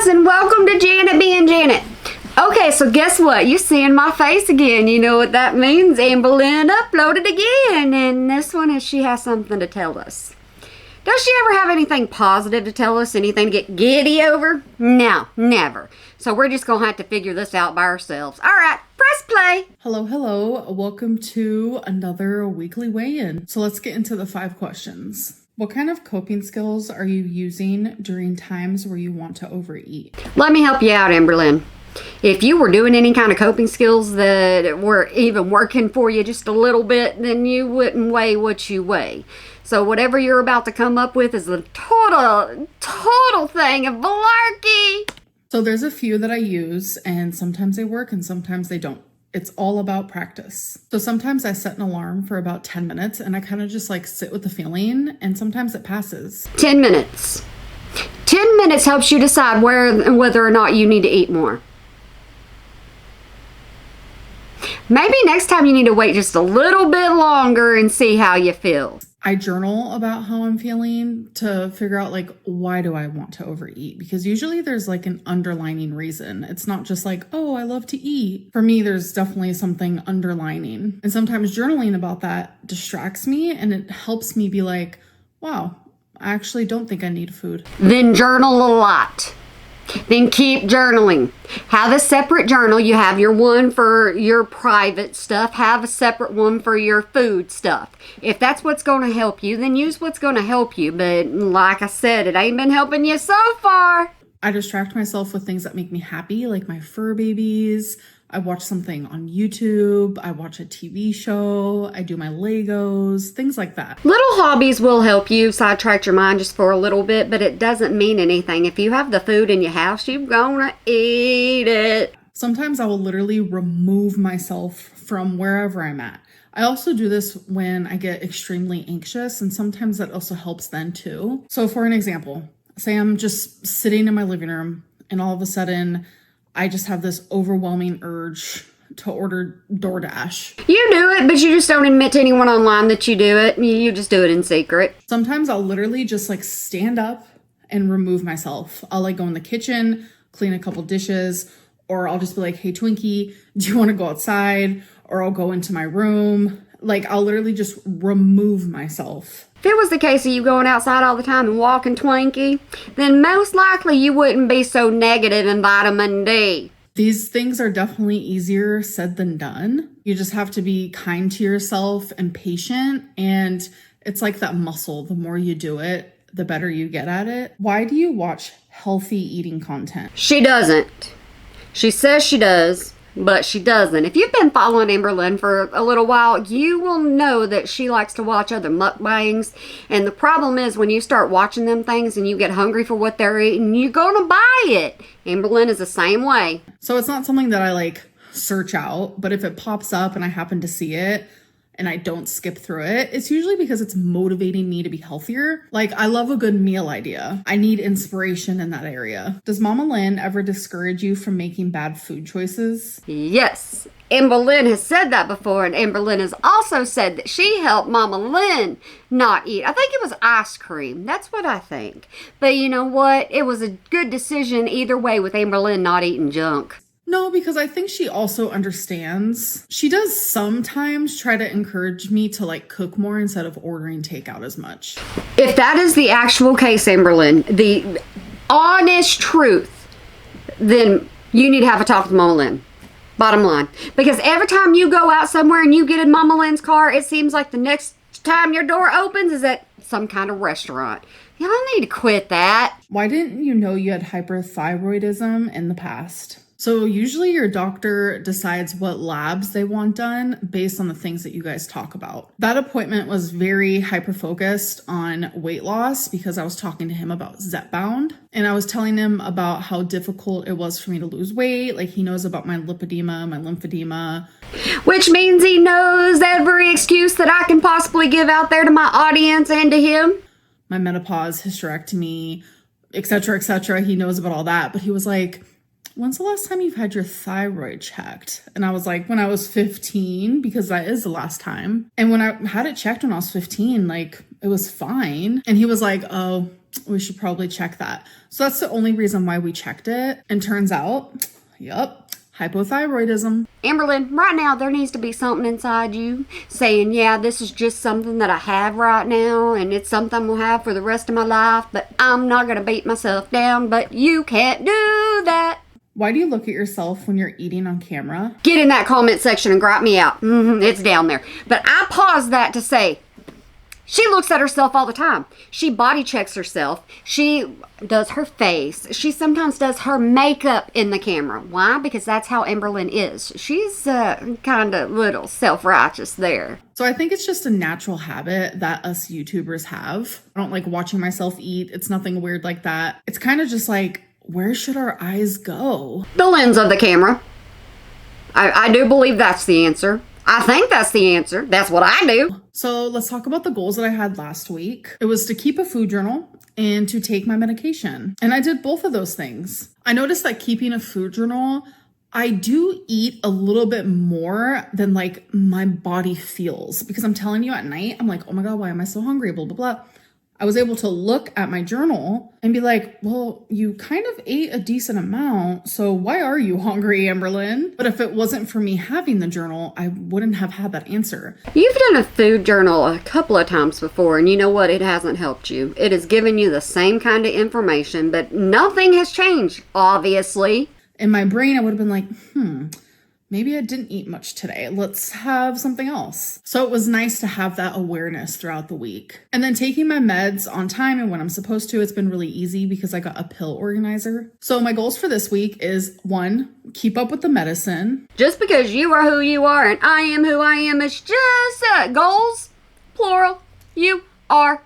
guys, and welcome to Janet being Janet. Okay, so guess what? You seeing my face again. You know what that means. Amber Lynn uploaded again, and this one is she has something to tell us. Does she ever have anything positive to tell us? Anything to get giddy over? No, never. So we're just going to have to figure this out by ourselves. All right, press play. Hello. Welcome to another weekly weigh-in. So let's get into the 5 questions. What kind of coping skills are you using during times where you want to overeat? Let me help you out, Amberlynn. If you were doing any kind of coping skills that were even working for you just a little bit, then you wouldn't weigh what you weigh. So whatever you're about to come up with is a total thing of malarkey. So there's a few that I use, and sometimes they work and sometimes they don't. It's all about practice. So sometimes I set an alarm for about 10 minutes and I kind of just like sit with the feeling, and sometimes it passes. 10 minutes. 10 minutes helps you decide whether or not you need to eat more. Maybe next time you need to wait just a little bit longer and see how you feel. I journal about how I'm feeling to figure out like, why do I want to overeat? Because usually there's like an underlining reason. It's not just like, oh, I love to eat. For me, there's definitely something underlining. And sometimes journaling about that distracts me, and it helps me be like, wow, I actually don't think I need food. Then journal a lot. Then keep journaling. Have a separate journal. You have your one for your private stuff. Have a separate one for your food stuff. If that's what's going to help you, then use what's going to help you. But like I said, it ain't been helping you so far. I distract myself with things that make me happy, like my fur babies. I watch something on YouTube. I watch a TV show. I do my Legos, things like that. Little hobbies will help you sidetrack your mind just for a little bit, but it doesn't mean anything. If you have the food in your house, you're gonna eat it. Sometimes I will literally remove myself from wherever I'm at. I also do this when I get extremely anxious, and sometimes that also helps then too. So for an example, say I'm just sitting in my living room and all of a sudden I just have this overwhelming urge to order DoorDash. You do it, but you just don't admit to anyone online that you do it. You just do it in secret. Sometimes I'll literally just like stand up and remove myself. I'll like go in the kitchen, clean a couple dishes, or I'll just be like, hey, Twinkie, do you want to go outside? Or I'll go into my room. Like I'll literally just remove myself. If it was the case of you going outside all the time and walking, Twinkie, then most likely you wouldn't be so negative in vitamin D. These things are definitely easier said than done. You just have to be kind to yourself and patient. And it's like that muscle. The more you do it, the better you get at it. Why do you watch healthy eating content? She doesn't. She says she does, but she doesn't. If you've been following Amberlynn for a little while, you will know that she likes to watch other mukbangs. And the problem is when you start watching them things and you get hungry for what they're eating, you're going to buy it. Amberlynn is the same way. So it's not something that I like search out, but if it pops up and I happen to see it and I don't skip through it, it's usually because it's motivating me to be healthier. Like I love a good meal idea. I need inspiration in that area. Does Mama Lynn ever discourage you from making bad food choices? Yes. Amberlynn has said that before, and Amberlynn has also said that she helped Mama Lynn not eat. I think it was ice cream. That's what I think. But you know what? It was a good decision either way with Amberlynn not eating junk. No, because I think she also understands. She does sometimes try to encourage me to like cook more instead of ordering takeout as much. If that is the actual case, Amberlynn, the honest truth, then you need to have a talk with Mama Lynn. Bottom line. Because every time you go out somewhere and you get in Mama Lynn's car, it seems like the next time your door opens is at some kind of restaurant. Y'all need to quit that. Why didn't you know you had hyperthyroidism in the past? So usually your doctor decides what labs they want done based on the things that you guys talk about. That appointment was very hyper-focused on weight loss because I was talking to him about Zepbound, and I was telling him about how difficult it was for me to lose weight. Like he knows about my lipedema, my lymphedema. Which means he knows every excuse that I can possibly give out there to my audience and to him. My menopause, hysterectomy, etc., etc. He knows about all that, but he was like, when's the last time you've had your thyroid checked? And I was like, when I was 15, because that is the last time. And when I had it checked when I was 15, like it was fine. And he was like, oh, we should probably check that. So that's the only reason why we checked it. And turns out, yep, hypothyroidism. Amberlynn, right now there needs to be something inside you saying, yeah, this is just something that I have right now and it's something we'll have for the rest of my life, but I'm not going to beat myself down, but you can't do that. Why do you look at yourself when you're eating on camera? Get in that comment section and gripe me out. It's down there. But I paused that to say, she looks at herself all the time. She body checks herself. She does her face. She sometimes does her makeup in the camera. Why? Because that's how Amberlynn is. She's kind of little self-righteous there. So I think it's just a natural habit that us YouTubers have. I don't like watching myself eat. It's nothing weird like that. It's kind of just like, where should our eyes go? The lens of the camera. I do believe that's the answer. I think that's the answer. That's what I do. So let's talk about the goals that I had last week. It was to keep a food journal and to take my medication. And I did both of those things. I noticed that keeping a food journal, I do eat a little bit more than like my body feels. Because I'm telling you, at night, I'm like, oh my God, why am I so hungry? Blah, blah, blah. I was able to look at my journal and be like, well, you kind of ate a decent amount, so why are you hungry, Amberlynn? But if it wasn't for me having the journal, I wouldn't have had that answer. You've done a food journal a couple of times before, and you know what? It hasn't helped you. It has given you the same kind of information, but nothing has changed, obviously. In my brain, I would have been like, maybe I didn't eat much today. Let's have something else. So it was nice to have that awareness throughout the week. And then taking my meds on time and when I'm supposed to, it's been really easy because I got a pill organizer. So my goals for this week is 1, keep up with the medicine. Just because you are who you are and I am who I am, it's just goals, plural, you are,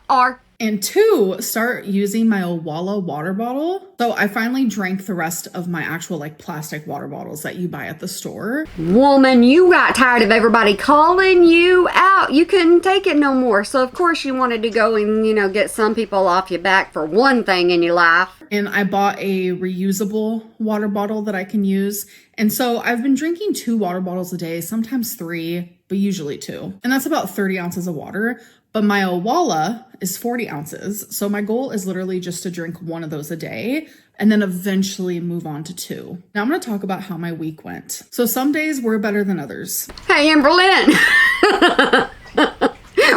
are. And 2, start using my Owala water bottle. So I finally drank the rest of my actual like plastic water bottles that you buy at the store. Woman, you got tired of everybody calling you out. You couldn't take it no more. So of course you wanted to go and, get some people off your back for one thing in your life. And I bought a reusable water bottle that I can use. And so I've been drinking 2 water bottles a day, sometimes 3, but usually 2. And that's about 30 ounces of water. But my Owala is 40 ounces. So my goal is literally just to drink 1 of those a day and then eventually move on to 2. Now I'm going to talk about how my week went. So some days were better than others. Hey, Amberlynn.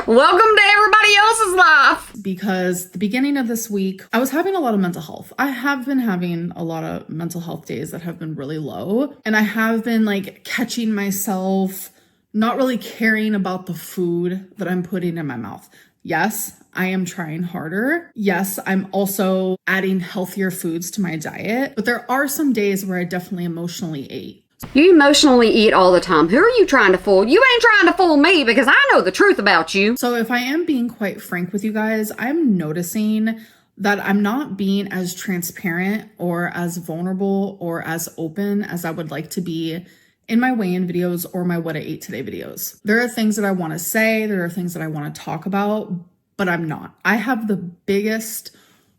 Welcome to everybody else's life. Because the beginning of this week, I was having a lot of mental health. I have been having a lot of mental health days that have been really low. And I have been like catching myself not really caring about the food that I'm putting in my mouth. Yes, I am trying harder. Yes, I'm also adding healthier foods to my diet. But there are some days where I definitely emotionally ate. You emotionally eat all the time. Who are you trying to fool? You ain't trying to fool me because I know the truth about you. So if I am being quite frank with you guys, I'm noticing that I'm not being as transparent or as vulnerable or as open as I would like to be in my weigh-in videos or my what I ate today videos. There are things that I want to say, there are things that I want to talk about, but I'm not. I have the biggest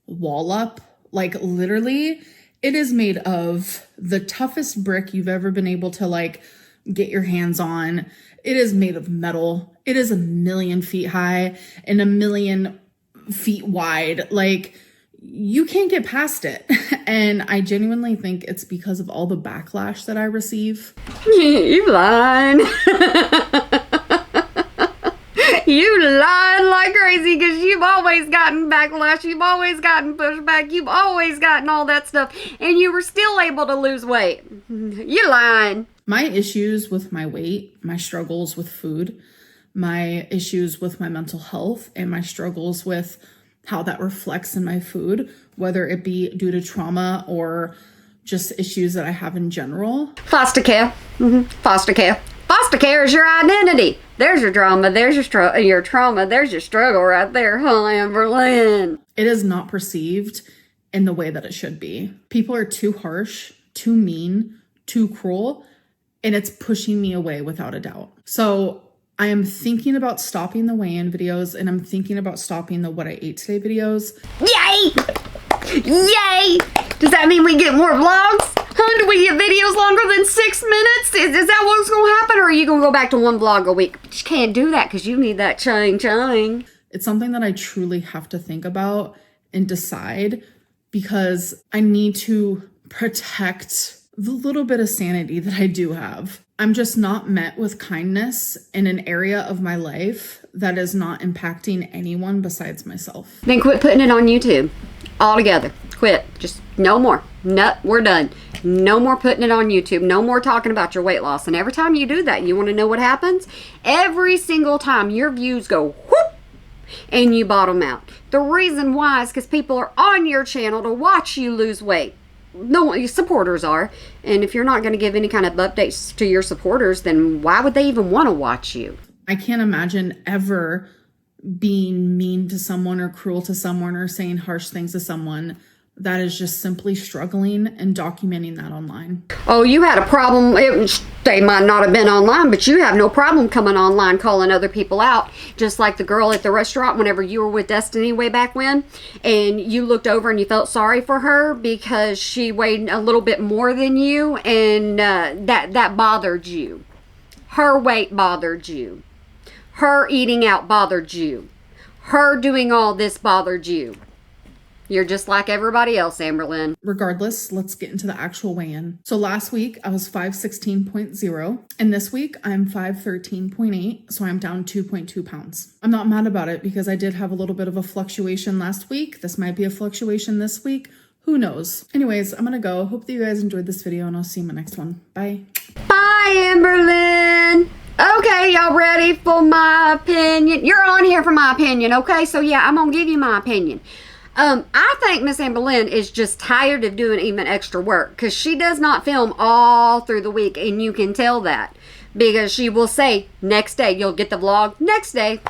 wall up, like literally it is made of the toughest brick you've ever been able to like get your hands on. It is made of metal. It is 1,000,000 feet high and 1,000,000 feet wide. Like you can't get past it. And I genuinely think it's because of all the backlash that I receive. You lying. You lying like crazy because you've always gotten backlash. You've always gotten pushback. You've always gotten all that stuff. And you were still able to lose weight. You lying. My issues with my weight, my struggles with food, my issues with my mental health, and my struggles with how that reflects in my food, whether it be due to trauma or just issues that I have in general. Foster care. Foster care. Foster care is your identity. There's your drama. There's your trauma. There's your struggle right there, huh, Amberlynn? It is not perceived in the way that it should be. People are too harsh, too mean, too cruel, and it's pushing me away without a doubt. So I am thinking about stopping the weigh-in videos, and I'm thinking about stopping the what I ate today videos. Yay! Yay! Does that mean we get more vlogs? Huh? Do we get videos longer than 6 minutes? Is that what's going to happen? Or are you going to go back to 1 vlog a week? But you can't do that because you need that ching. It's something that I truly have to think about and decide, because I need to protect the little bit of sanity that I do have. I'm just not met with kindness in an area of my life that is not impacting anyone besides myself. Then quit putting it on YouTube altogether. Quit. Just no more. No, we're done. No more putting it on YouTube. No more talking about your weight loss. And every time you do that, you want to know what happens? Every single time your views go whoop and you bottom out. The reason why is because people are on your channel to watch you lose weight. No, your supporters are. And if you're not going to give any kind of updates to your supporters, then why would they even want to watch you? I can't imagine ever being mean to someone or cruel to someone or saying harsh things to someone that is just simply struggling and documenting that online. Oh, you had a problem. They might not have been online, but you have no problem coming online calling other people out. Just like the girl at the restaurant whenever you were with Destiny way back when, and you looked over and you felt sorry for her because she weighed a little bit more than you, and that bothered you. Her weight bothered you. Her eating out bothered you. Her doing all this bothered you. You're just like everybody else, Amberlynn. Regardless, let's get into the actual weigh-in. So last week I was 516.0 and this week I'm 513.8, so I'm down 2.2 pounds. I'm not mad about it because I did have a little bit of a fluctuation last week. This might be a fluctuation this week. Who knows? Anyways, I'm gonna go. Hope that you guys enjoyed this video and I'll see you in my next one. Bye. Bye, Amberlynn. Okay, y'all ready for my opinion? You're on here for my opinion, okay? So yeah, I'm gonna give you my opinion. I think Miss Amberlynn is just tired of doing even extra work because she does not film all through the week, and you can tell that because she will say next day, you'll get the vlog next day,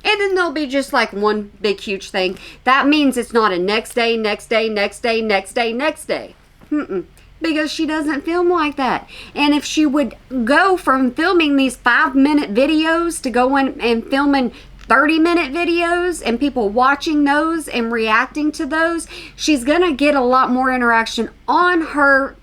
and then there'll be just like one big huge thing. That means it's not a next day, next day, next day, next day, next day. Because she doesn't film like that. And if she would go from filming these 5-minute videos to going and filming 30-minute videos and people watching those and reacting to those, she's gonna get a lot more interaction on her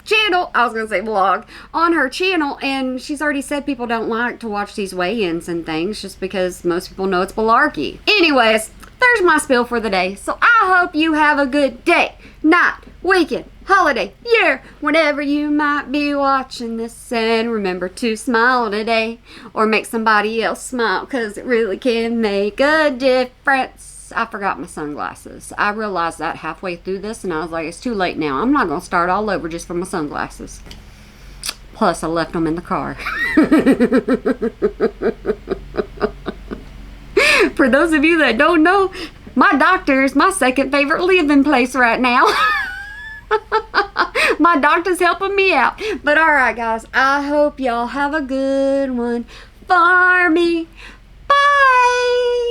channel. I was gonna say vlog on her channel, and she's already said people don't like to watch these weigh-ins and things just because most people know it's malarkey. Anyways, there's my spiel for the day. So I hope you have a good day, night, weekend, holiday, year, whenever you might be watching this, and remember to smile today or make somebody else smile, because it really can make a difference. I forgot my sunglasses. I realized that halfway through this, and I was like, it's too late now. I'm not going to start all over just for my sunglasses. Plus, I left them in the car. For those of you that don't know, my doctor is my second favorite living place right now. My doctor's helping me out. But alright guys, I hope y'all have a good one for me. Bye!